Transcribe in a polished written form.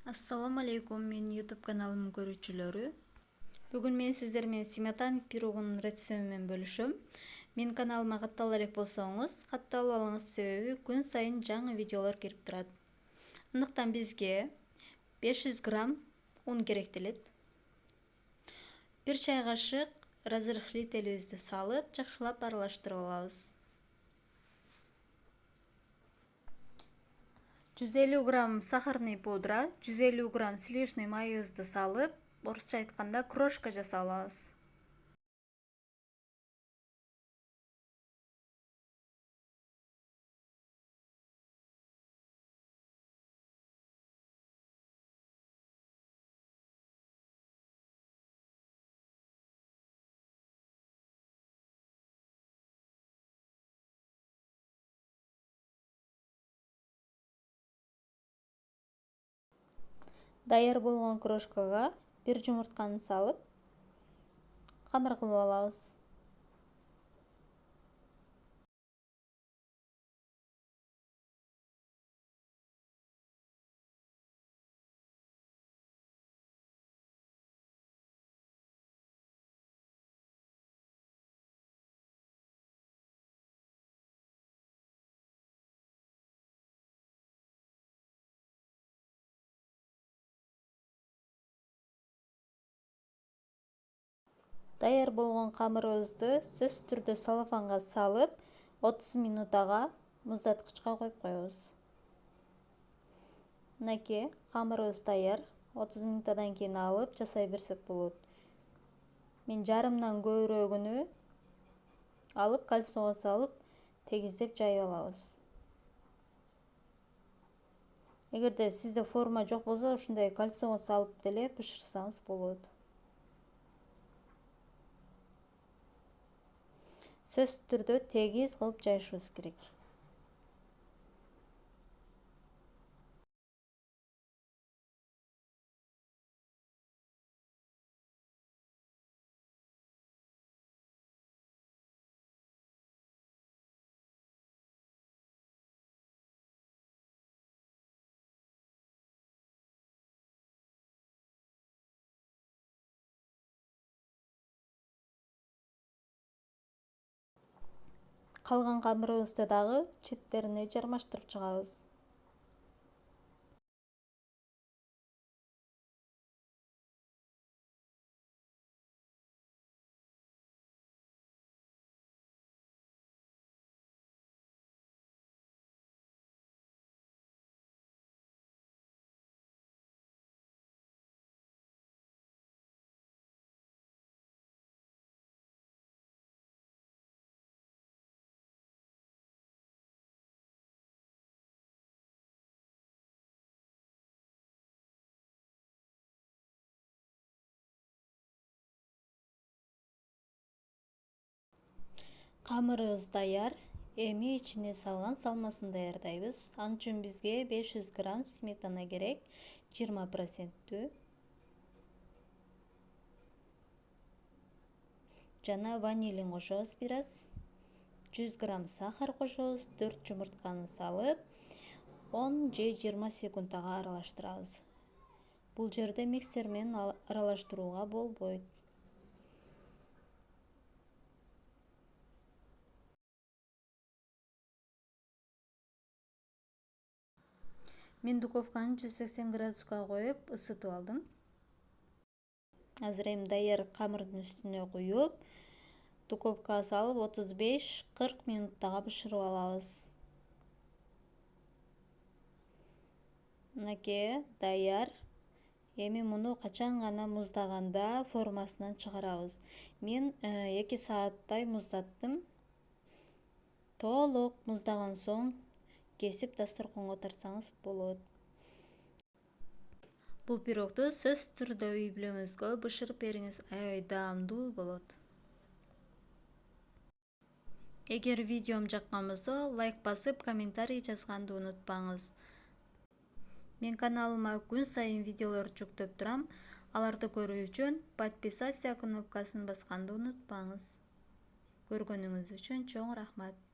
Assalamu alaikum, men YouTube kanalımın görүүчүлөрү. Бүгүн мен сиздер менен сметаник пирогунун рецепти менен бөлүшөм. Мен каналыма каттала элек болсоңуз, катталып алыңыз, себеби күн сайын жаңы видеолор кирип турат. Андыктан бизге 500 грамм un керектелет. 1 чай кашык разрыхлителибизди салып, жакшылап аралаштырып алабыз. 150 грамм сахарный пудра, 150 грамм сливочный майыбызды салып, орусча айтканда крошка жасап алабыз. Даяр болгон крошкага 1 жумуртканы салып, камыр кылып алабыз. Даяр болгон камырыбызды сөзсүз түрдө салафанга салып, 30 минут ага муздаткычка коюп коебуз. Мынакей камырыбыз даяр. 30 минуттан кийин алып жасай берсек болот. Мен жарымдан көбүрөөгүнү алып кальцонго салып, тегиздеп жайып алабыз. Эгерде сизде форма жок болсо, ушундай кальцонго салып деле бышырсаңыз болот. Сөзсүз түрдө тегиз кылып жайышыбыз керек. Калган камырыбызды дагы четтерине жармаштырып чыгабыз. Камырыбыз даяр. Эми ичине салган салмасын даярдайбыз. Ал үчүн бизге 500 грамм сметана керек, 20%. Жана ванилин кошобуз бир аз. 100 грамм сахар кошобуз, 4 жумуртканы салып, 10 же 20 секунд ага аралаштырабыз. Бул жерде миксер менен аралаштырууга болбойт. Мен духовканы 180 градуска коюп ысытып алдым. Азыр эми даяр камырдын үстүнө куюп, духовкага салып 35-40 минуттага бышырып алабыз. Мынакей даяр. Эми муну качан гана муздаганда формасынан чыгарабыз. Мен 2 сааттай муздаттым. Толук муздаган соң кесип дасторконго тартсаңыз болот. Бул пирогду сөзсүз түрдө үй бүлөңүзгө бышырып бериңиз, аябай даамдуу болот. Эгер видеом жаккан болсо, лайк басып, комментарий жазганды унутпаңыз. Мен каналыма күн сайын видеолор жүктөп турам. Аларды көрүү үчүн подписаться кнопкасын басканды унутпаңыз. Көргөнүңүз үчүн чоң рахмат.